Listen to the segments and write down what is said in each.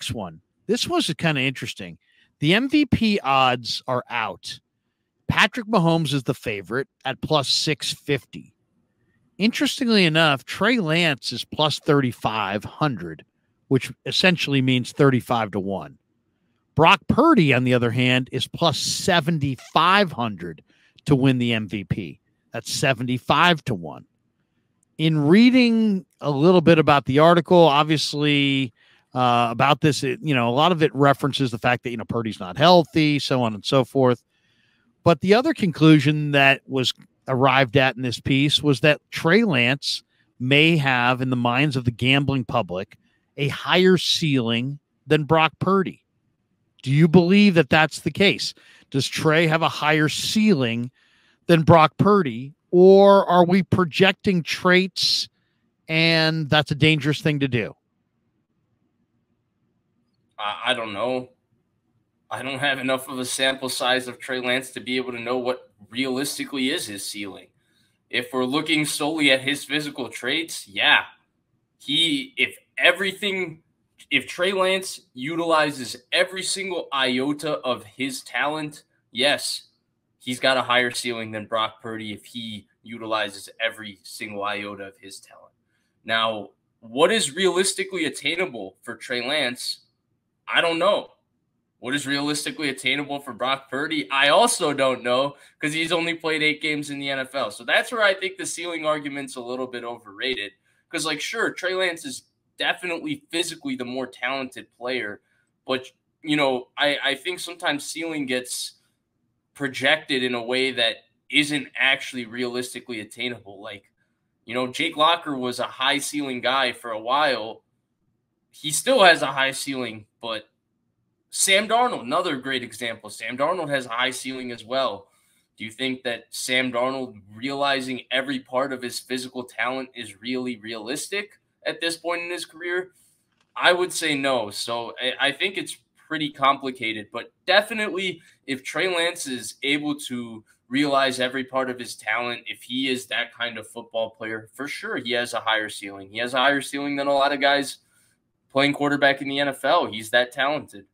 next one. This was kind of interesting. The MVP odds are out. Patrick Mahomes is the favorite at plus 650. Interestingly enough, Trey Lance is plus 3,500, which essentially means 35-1. Brock Purdy, on the other hand, is plus 7,500 to win the MVP. That's 75-1. In reading a little bit about the article, obviously about this, a lot of it references the fact that, Purdy's not healthy, so on and so forth. But the other conclusion that was arrived at in this piece was that Trey Lance may have, in the minds of the gambling public, a higher ceiling than Brock Purdy. Do you believe that that's the case? Does Trey have a higher ceiling than Brock Purdy, or are we projecting traits and that's a dangerous thing to do? I don't know. I don't have enough of a sample size of Trey Lance to be able to know what realistically is his ceiling. If we're looking solely at his physical traits, yeah. If Trey Lance utilizes every single iota of his talent, yes, he's got a higher ceiling than Brock Purdy if he utilizes every single iota of his talent. Now, what is realistically attainable for Trey Lance? I don't know. What is realistically attainable for Brock Purdy? I also don't know, because he's only played 8 games in the NFL. So that's where I think the ceiling argument's a little bit overrated. Because, sure, Trey Lance is definitely physically the more talented player. But, I think sometimes ceiling gets projected in a way that isn't actually realistically attainable. Jake Locker was a high ceiling guy for a while. He still has a high ceiling, but Sam Darnold, another great example. Sam Darnold has a high ceiling as well. Do you think that Sam Darnold realizing every part of his physical talent is really realistic at this point in his career? I would say no. So I think it's pretty complicated, but definitely if Trey Lance is able to realize every part of his talent, if he is that kind of football player, for sure he has a higher ceiling. He has a higher ceiling than a lot of guys playing quarterback in the NFL. He's that talented.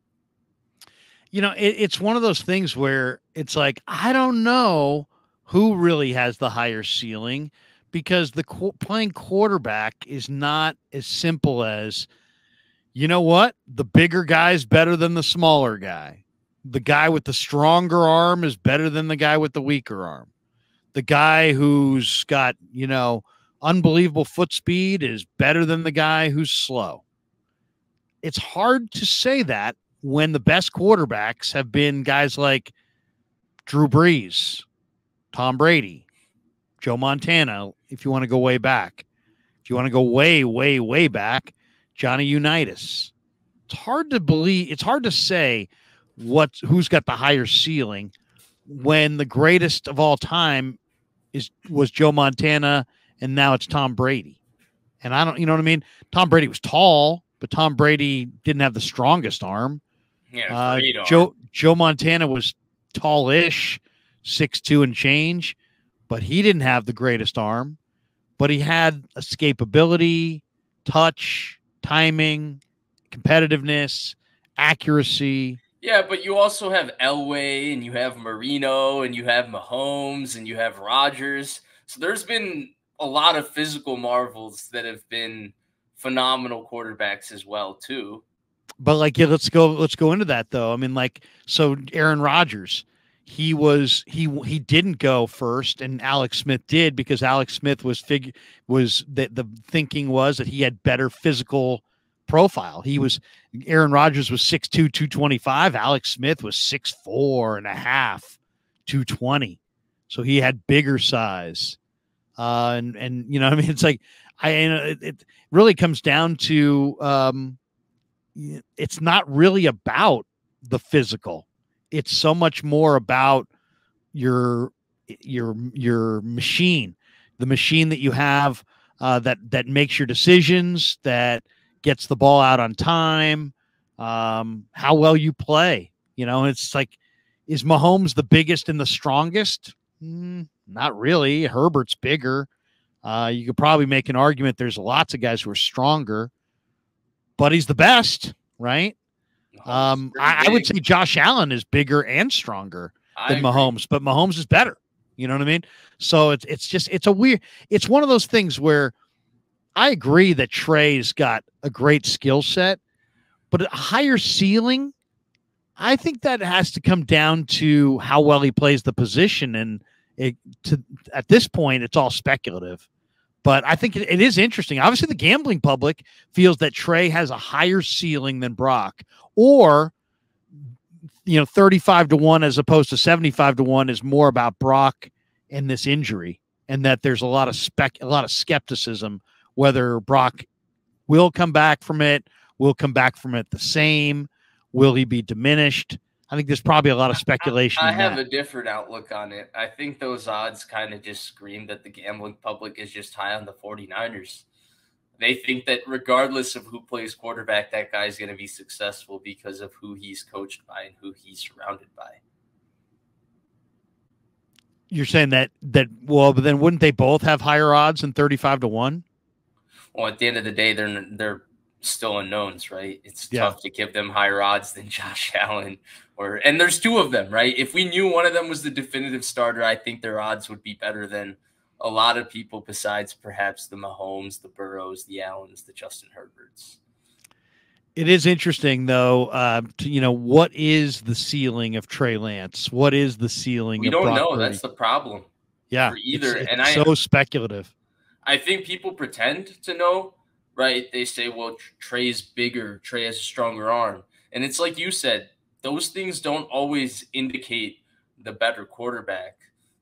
It's one of those things where it's like, I don't know who really has the higher ceiling, because playing quarterback is not as simple as, the bigger guy is better than the smaller guy. The guy with the stronger arm is better than the guy with the weaker arm. The guy who's got, unbelievable foot speed is better than the guy who's slow. It's hard to say that when the best quarterbacks have been guys like Drew Brees, Tom Brady, Joe Montana, if you want to go way back. If you want to go way, way, way back, Johnny Unitas. It's hard to believe. It's hard to say who's got the higher ceiling when the greatest of all time was Joe Montana, and now it's Tom Brady. And I don't, you know what I mean? Tom Brady was tall, but Tom Brady didn't have the strongest arm. Yeah, Joe Montana was tallish, 6'2" and change, but he didn't have the greatest arm. But he had escapability, touch, timing, competitiveness, accuracy. Yeah, but you also have Elway, and you have Marino, and you have Mahomes, and you have Rodgers. So there's been a lot of physical marvels that have been phenomenal quarterbacks as well, too. But let's go into that though. I mean, so Aaron Rodgers, he didn't go first, and Alex Smith did, because Alex Smith the thinking was that he had better physical profile. Aaron Rodgers was 6'2", 225. Alex Smith was 6'4" and a half, 220. So he had bigger size. And I mean, it's like, it really comes down to, it's not really about the physical. It's so much more about your machine, the machine that you have, that makes your decisions, that gets the ball out on time, how well you play. It's like, is Mahomes the biggest and the strongest? Not really. Herbert's bigger. You could probably make an argument there's lots of guys who are stronger, but he's the best. right? Pretty I would big. say Josh Allen is bigger and stronger than Mahomes, but Mahomes is better. You know what I mean? So it's one of those things where I agree that Trey's got a great skill set, but a higher ceiling, I think that has to come down to how well he plays the position. And at this point, it's all speculative. But I think it is interesting. Obviously, the gambling public feels that Trey has a higher ceiling than Brock, or 35-1 as opposed to 75-1 is more about Brock and this injury, and that there's a lot of skepticism whether Brock will come back from it, the same, will he be diminished? I think there's probably a lot of speculation. I have a different outlook on it. I think those odds kind of just scream that the gambling public is just high on the 49ers. They think that regardless of who plays quarterback, that guy's going to be successful because of who he's coached by and who he's surrounded by. You're saying that well, but then wouldn't they both have higher odds than 35-1? Well, at the end of the day, they're still unknowns, right? It's tough to give them higher odds than Josh Allen, and there's two of them, right? If we knew one of them was the definitive starter, I think their odds would be better than a lot of people besides perhaps the Mahomes, the Burrows, the Allens, the Justin Herberts. It is interesting, though, what is the ceiling of Trey Lance? What is the ceiling of Brock Purdy? We don't know. That's the problem. Yeah, for either. It's so speculative. I think people pretend to know, right? They say, well, Trey's bigger. Trey has a stronger arm. And it's like you said, those things don't always indicate the better quarterback.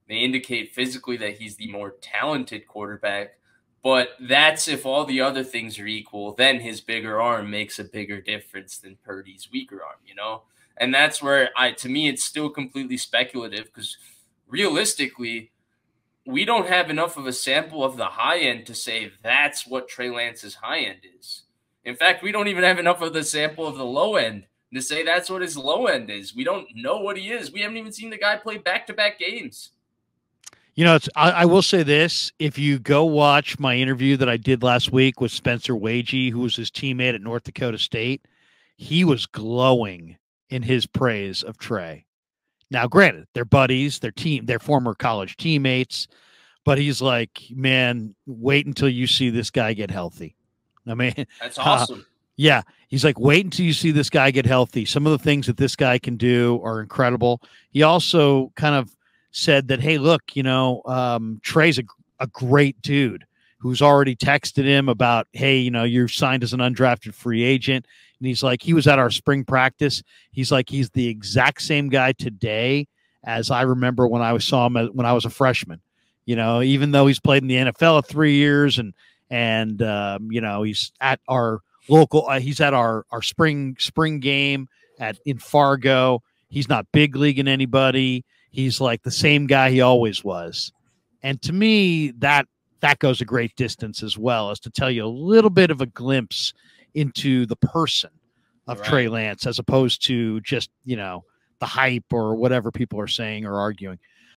They indicate physically that he's the more talented quarterback, but that's if all the other things are equal, then his bigger arm makes a bigger difference than Purdy's weaker arm, And that's where to me, it's still completely speculative because realistically, we don't have enough of a sample of the high end to say that's what Trey Lance's high end is. In fact, we don't even have enough of the sample of the low end to say that's what his low end is. We don't know what he is. We haven't even seen the guy play back-to-back games. I will say this. If you go watch my interview that I did last week with Spencer Wagee, who was his teammate at North Dakota State, he was glowing in his praise of Trey. Now, granted, they're buddies, they're former college teammates, but he's like, man, wait until you see this guy get healthy. I mean, that's awesome. Yeah. He's like, wait until you see this guy get healthy. Some of the things that this guy can do are incredible. He also kind of said that, hey, look, Trey's a great dude who's already texted him about, hey, you're signed as an undrafted free agent. And he's like, he was at our spring practice. He's like, he's the exact same guy today as I remember when I saw him when I was a freshman. Even though he's played in the NFL 3 years and he's at our local, he's at our spring game in Fargo. He's not big leaguing anybody. He's like the same guy he always was. And to me, that goes a great distance as well, as to tell you a little bit of a glimpse into the person of Trey Lance, as opposed to just, the hype or whatever people are saying or arguing.